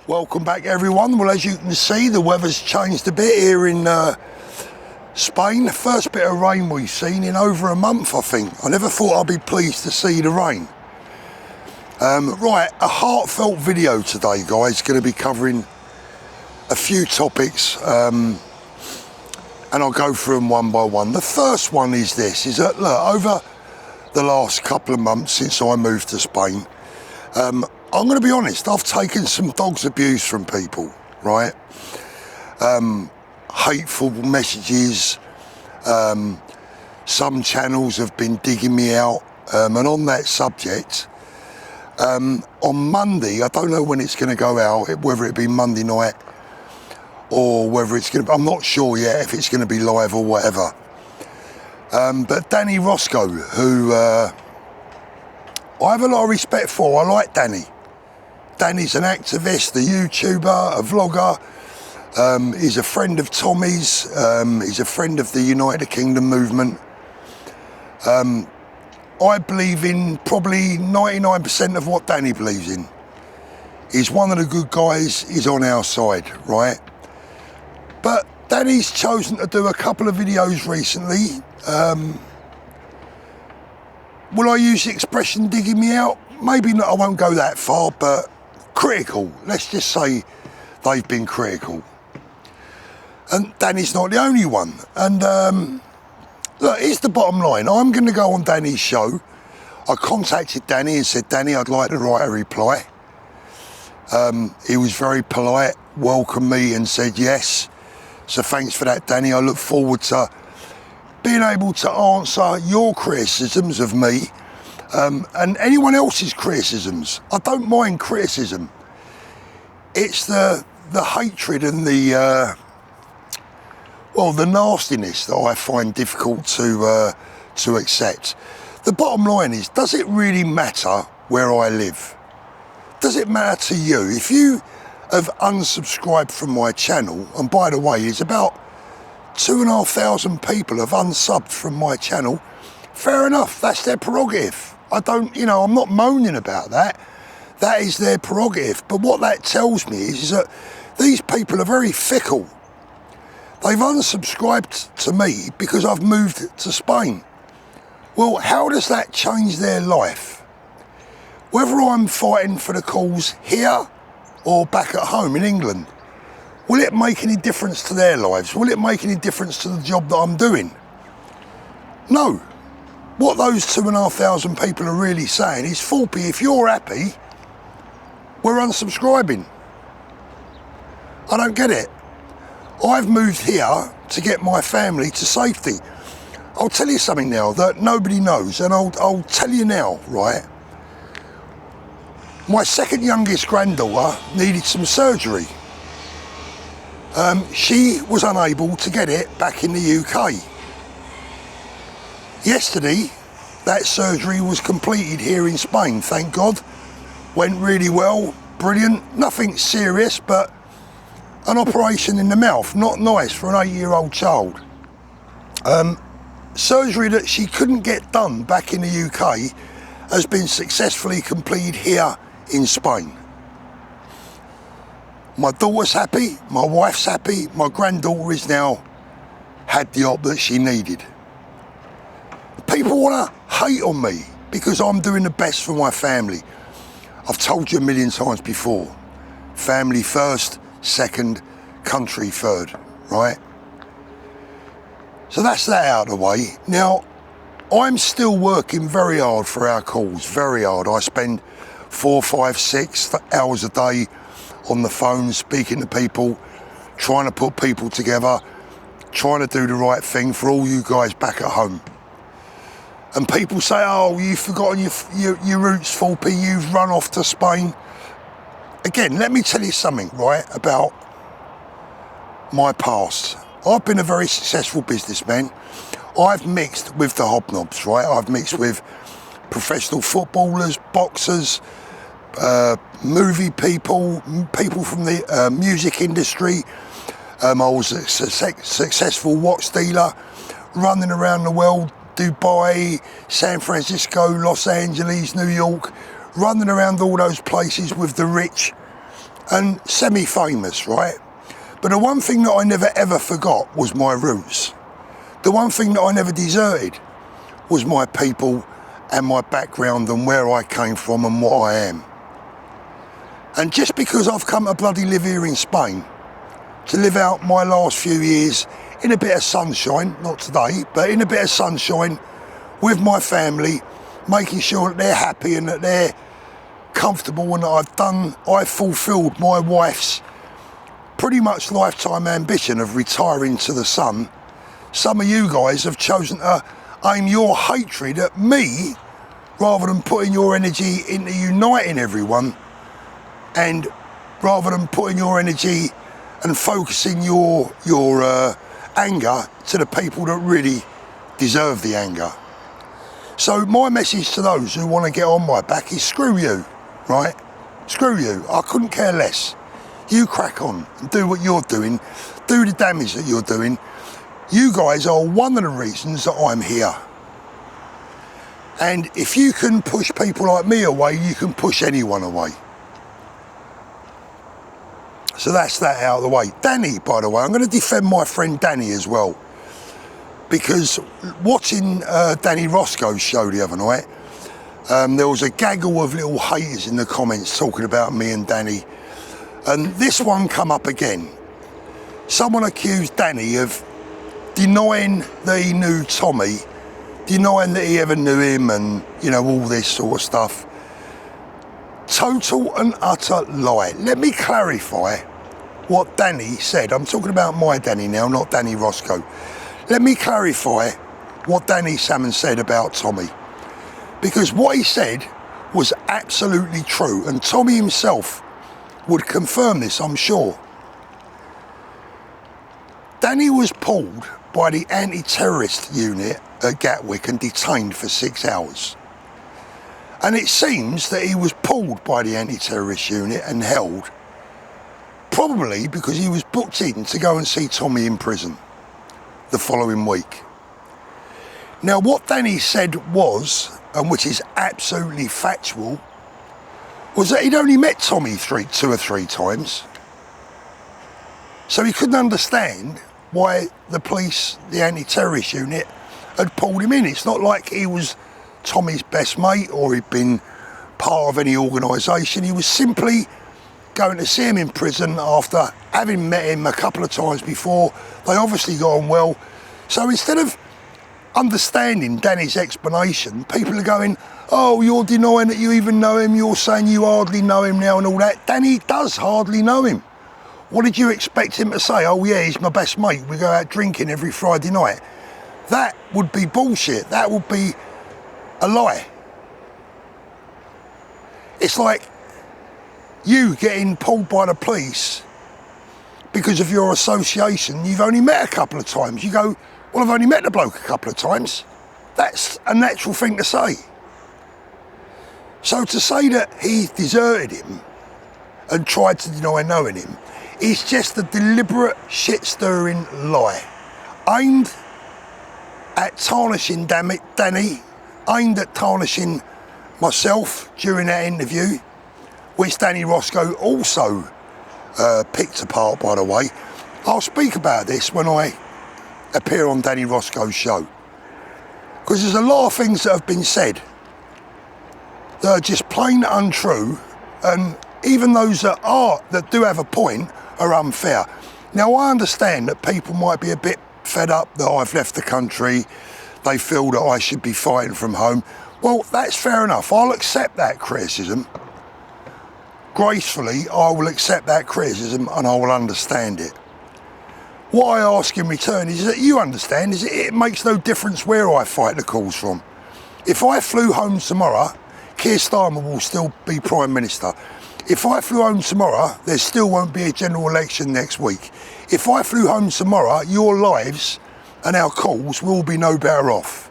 Welcome back everyone. Well, as you can see, the weather's changed a bit here in Spain. The first bit of rain we've seen in over a month, I think. I never thought I'd be pleased to see the rain. Right, a heartfelt video today, guys. Going to be covering a few topics and I'll go through them one by one. The first one is this, is that look, over the last couple of months since I moved to Spain, I'm going to be honest, I've taken some dog's abuse from people, right? Hateful messages, some channels have been digging me out, and on that subject, on Monday, I don't know when it's going to go out, whether it be Monday night or whether it's going to, I'm not sure yet if it's going to be live or whatever. But Danny Rosco, who I have a lot of respect for, I like Danny. Danny's an activist, a YouTuber, a vlogger. He's a friend of Tommy's. He's a friend of the United Kingdom movement. I believe in probably 99% of what Danny believes in. He's one of the good guys. He's on our side, right? But Danny's chosen to do a couple of videos recently. Will I use the expression digging me out? Maybe not, I won't go that far, but critical. Let's just say they've been critical. And Danny's not the only one. And look, here's the bottom line. I'm going to go on Danny's show. I contacted Danny and said, Danny, I'd like to write a reply. He was very polite, welcomed me and said yes. So thanks for that, Danny. I look forward to being able to answer your criticisms of me and anyone else's criticisms. I don't mind criticism. It's the hatred and the nastiness that I find difficult to accept. The bottom line is, does it really matter where I live? Does it matter to you? If you have unsubscribed from my channel, and by the way, it's about 2,500 people have unsubbed from my channel, fair enough, that's their prerogative. I don't, I'm not moaning about that. That is their prerogative. But what that tells me is that these people are very fickle. They've unsubscribed to me because I've moved to Spain. Well, how does that change their life? Whether I'm fighting for the cause here or back at home in England, will it make any difference to their lives? Will it make any difference to the job that I'm doing? No. What those 2,500 people are really saying is, Fulpy, if you're happy, we're unsubscribing. I don't get it. I've moved here to get my family to safety. I'll tell you something now that nobody knows, and I'll tell you now, right? My second youngest granddaughter needed some surgery. She was unable to get it back in the UK. Yesterday, that surgery was completed here in Spain, thank God. Went really well, brilliant, nothing serious, but an operation in the mouth, not nice for an 8-year-old child. Surgery that she couldn't get done back in the UK has been successfully completed here in Spain. My daughter's happy, my wife's happy, my granddaughter is now had the op that she needed. People want to hate on me because I'm doing the best for my family. I've told you a million times before, family first, second, country third, right? So that's that out of the way. Now, I'm still working very hard for our cause, very hard. I spend 4, 5, 6 hours a day on the phone, speaking to people, trying to put people together, trying to do the right thing for all you guys back at home. And people say, oh, you've forgotten your roots, Fulpy, you've run off to Spain. Again, let me tell you something, right, about my past. I've been a very successful businessman. I've mixed with the hobnobs, right? I've mixed with professional footballers, boxers, movie people, people from the music industry. I was a successful watch dealer, running around the world, Dubai, San Francisco, Los Angeles, New York, running around all those places with the rich and semi-famous, right? But the one thing that I never ever forgot was my roots. The one thing that I never deserted was my people and my background and where I came from and what I am. And just because I've come to bloody live here in Spain, to live out my last few years in a bit of sunshine, not today, but in a bit of sunshine with my family, making sure that they're happy and that they're comfortable and that I've fulfilled my wife's pretty much lifetime ambition of retiring to the sun. Some of you guys have chosen to aim your hatred at me rather than putting your energy into uniting everyone, and rather than putting your energy and focusing your anger to the people that really deserve the anger. So my message to those who want to get on my back is screw you, right? Screw you. I couldn't care less. You crack on and do what you're doing. Do the damage that you're doing. You guys are one of the reasons that I'm here. And if you can push people like me away, you can push anyone away. So that's that out of the way. Danny, by the way, I'm going to defend my friend Danny as well. Because watching Danny Rosco's show the other night, there was a gaggle of little haters in the comments talking about me and Danny. And this one come up again. Someone accused Danny of denying that he knew Tommy, denying that he ever knew him, and, you know, all this sort of stuff. Total and utter lie. Let me clarify what Danny said. I'm talking about my Danny now, not Danny Rosco. Let me clarify what Danny Salmon said about Tommy. Because what he said was absolutely true, and Tommy himself would confirm this, I'm sure. Danny was pulled by the anti-terrorist unit at Gatwick and detained for 6 hours. And it seems that he was pulled by the anti-terrorist unit and held, probably because he was booked in to go and see Tommy in prison the following week. Now, what Danny said was, and which is absolutely factual, was that he'd only met Tommy 2 or 3 times. So he couldn't understand why the police, the anti-terrorist unit, had pulled him in. It's not like he was Tommy's best mate or he'd been part of any organisation. He was simply going to see him in prison after having met him a couple of times before. They obviously got on well. So instead of understanding Danny's explanation, people are going, oh, you're denying that you even know him, you're saying you hardly know him now and all that. Danny does hardly know him. What did you expect him to say? Oh yeah, he's my best mate, we go out drinking every Friday night. That would be bullshit. That would be a lie. It's like you getting pulled by the police because of your association. You've only met a couple of times. You go, well, I've only met the bloke a couple of times. That's a natural thing to say. So to say that he deserted him and tried to deny knowing him is just a deliberate shit-stirring lie, aimed at tarnishing Danny, aimed at tarnishing myself during that interview, which Danny Rosco also picked apart, by the way. I'll speak about this when I appear on Danny Rosco's show, because there's a lot of things that have been said that are just plain untrue, and even those that do have a point are unfair. Now, I understand that people might be a bit fed up that I've left the country. They feel that I should be fighting from home. Well, that's fair enough. I'll accept that criticism. Gracefully, I will accept that criticism and I will understand it. What I ask in return is that you understand, is it makes no difference where I fight the calls from. If I flew home tomorrow, Keir Starmer will still be Prime Minister. If I flew home tomorrow, there still won't be a general election next week. If I flew home tomorrow, your lives and our calls will be no better off.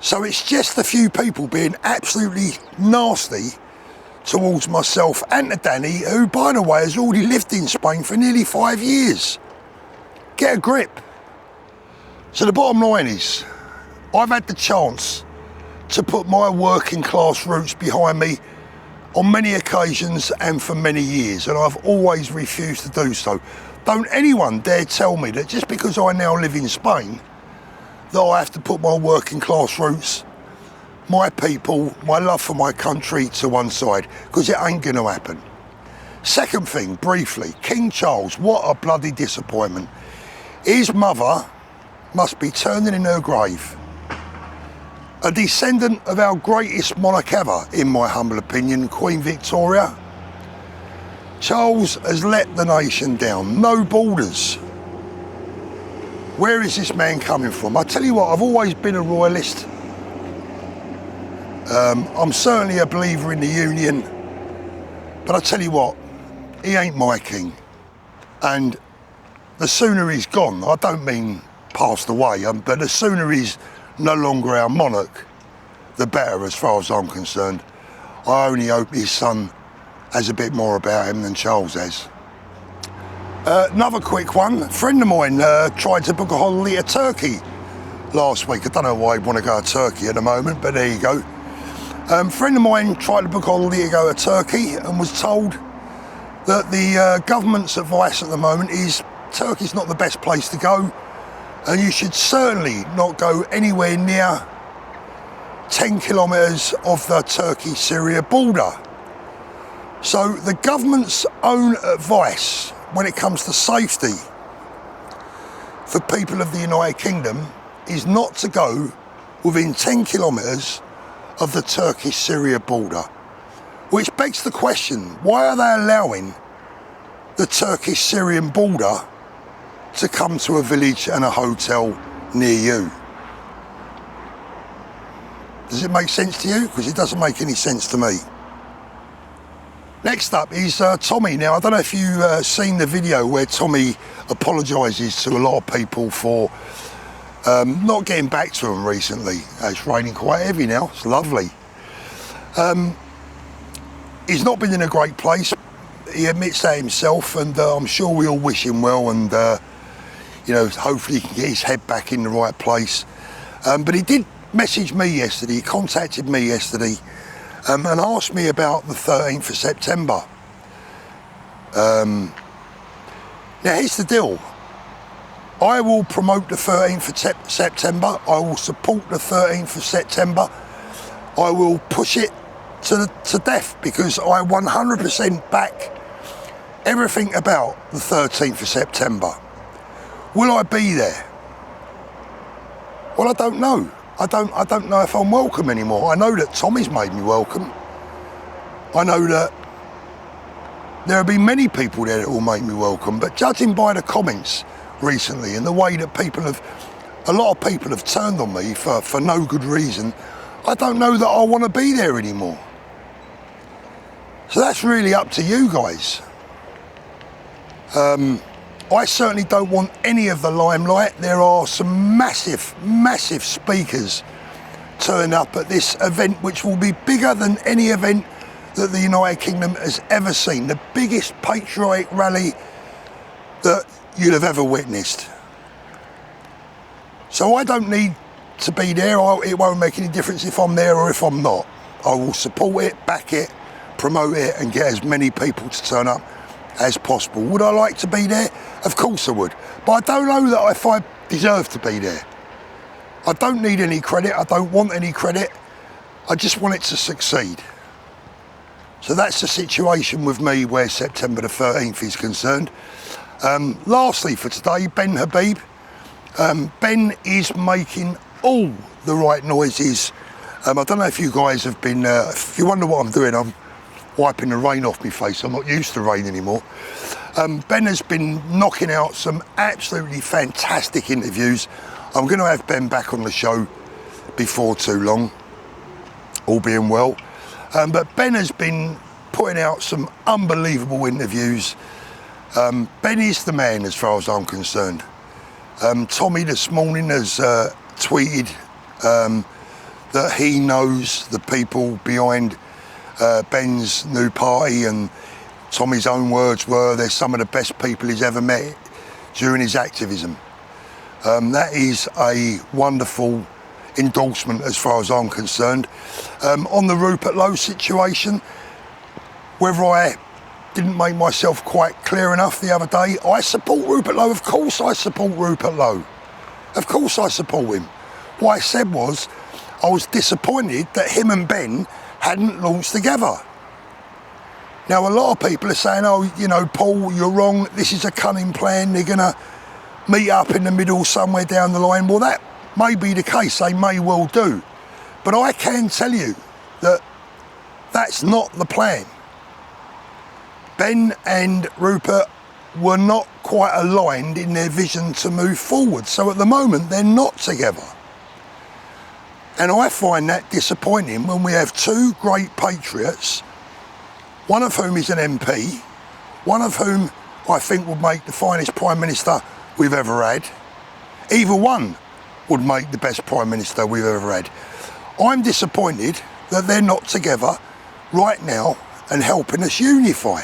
So it's just a few people being absolutely nasty towards myself and to Danny, who, by the way, has already lived in Spain for nearly 5 years. Get a grip. So the bottom line is, I've had the chance to put my working class roots behind me on many occasions and for many years, and I've always refused to do so. Don't anyone dare tell me that just because I now live in Spain, that I have to put my working class roots, my people, my love for my country to one side, because it ain't going to happen. Second thing, briefly, King Charles, what a bloody disappointment. His mother must be turning in her grave. A descendant of our greatest monarch ever, in my humble opinion, Queen Victoria. Charles has let the nation down. No borders. Where is this man coming from? I tell you what, I've always been a royalist. I'm certainly a believer in the Union. But I tell you what, he ain't my king. And the sooner he's gone, I don't mean passed away, but the sooner he's no longer our monarch, the better as far as I'm concerned. I only hope his son has a bit more about him than Charles has. Another quick one. A friend of mine tried to book a holiday to Turkey last week. I don't know why he'd want to go to Turkey at the moment, but there you go. A friend of mine tried to book a holiday to go to Turkey and was told that the government's advice at the moment is Turkey's not the best place to go, and you should certainly not go anywhere near 10 kilometres of the Turkey-Syria border. So the government's own advice when it comes to safety for people of the United Kingdom is not to go within 10 kilometres of the Turkish-Syria border. Which begs the question, why are they allowing the Turkish-Syrian border to come to a village and a hotel near you? Does it make sense to you? Because it doesn't make any sense to me. Next up is Tommy. Now, I don't know if you've seen the video where Tommy apologises to a lot of people for not getting back to him recently. It's raining quite heavy now, it's lovely. He's not been in a great place. He admits that himself, and I'm sure we all wish him well, and you know, hopefully he can get his head back in the right place. But he did message me yesterday, he contacted me yesterday and asked me about the 13th of September. Now here's the deal. I will promote the 13th of September, I will support the 13th of September, I will push it to death, because I 100% back everything about the 13th of September. Will I be there? Well, I don't know. I don't know if I'm welcome anymore. I know that Tommy's made me welcome. I know that there have been many people there that will make me welcome, but judging by the comments recently and the way that a lot of people have turned on me for no good reason, I don't know that I want to be there anymore. So that's really up to you guys. I certainly don't want any of the limelight. There are some massive, massive speakers turning up at this event, which will be bigger than any event that the United Kingdom has ever seen. The biggest patriotic rally that you'll have ever witnessed. So I don't need to be there. It won't make any difference if I'm there or if I'm not. I will support it, back it, promote it, and get as many people to turn up as possible. Would I like to be there? Of course I would. But I don't know that if I deserve to be there. I don't need any credit. I don't want any credit. I just want it to succeed. So that's the situation with me where September the 13th is concerned. Lastly for today, Habib. Ben is making all the right noises. I don't know if you guys have been, if you wonder what I'm doing, I'm wiping the rain off my face. I'm not used to rain anymore. Ben has been knocking out some absolutely fantastic interviews. I'm going to have Ben back on the show before too long, all being well. But Ben has been putting out some unbelievable interviews. Ben is the man as far as I'm concerned. Tommy this morning has tweeted that he knows the people behind Ben's new party, and Tommy's own words were they're some of the best people he's ever met during his activism. That is a wonderful endorsement as far as I'm concerned. On the Rupert Lowe situation, whether I didn't make myself quite clear enough the other day, I support Rupert Lowe. Of course I support Rupert Lowe. Of course I support him. What I said was, I was disappointed that him and Ben hadn't launched together. Now, a lot of people are saying, oh, you know, Paul, you're wrong. This is a cunning plan. They're going to meet up in the middle somewhere down the line. Well, that may be the case. They may well do. But I can tell you that that's not the plan. Ben and Rupert were not quite aligned in their vision to move forward. So at the moment, they're not together. And I find that disappointing when we have two great patriots, one of whom is an MP, one of whom I think would make the finest Prime Minister we've ever had. Either one would make the best Prime Minister we've ever had. I'm disappointed that they're not together right now and helping us unify.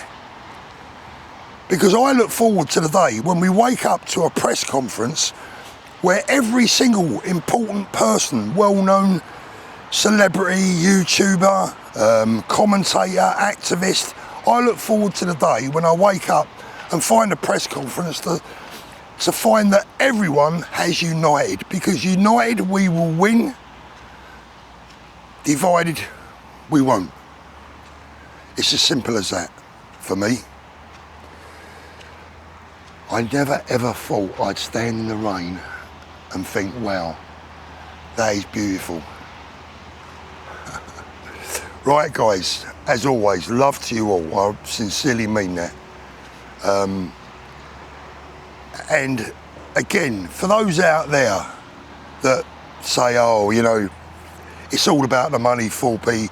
Because I look forward to the day when we wake up to a press conference where every single important person, well-known celebrity, YouTuber, commentator, activist, I look forward to the day when I wake up and find a press conference to find that everyone has united. Because united we will win, divided we won't. It's as simple as that for me. I never ever thought I'd stand in the rain and think, wow, that is beautiful. Right guys, as always, love to you all. I sincerely mean that. And again, for those out there that say, oh, you know, it's all about the money, 4P,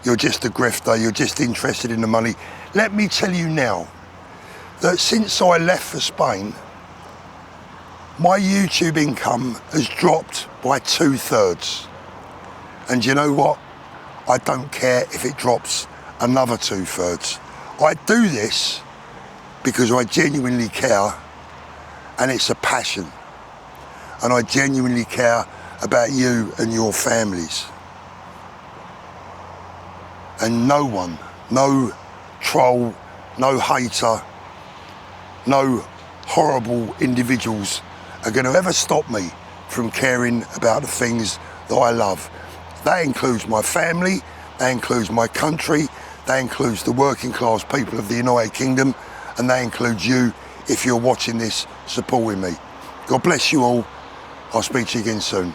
you're just a grifter, you're just interested in the money. Let me tell you now that since I left for Spain, my YouTube income has dropped by 2/3. And you know what? I don't care if it drops another 2/3. I do this because I genuinely care, and it's a passion. And I genuinely care about you and your families. And no one, no troll, no hater, no horrible individuals are going to ever stop me from caring about the things that I love. That includes my family, that includes my country, that includes the working class people of the United Kingdom, and that includes you if you're watching this, supporting me. God bless you all. I'll speak to you again soon.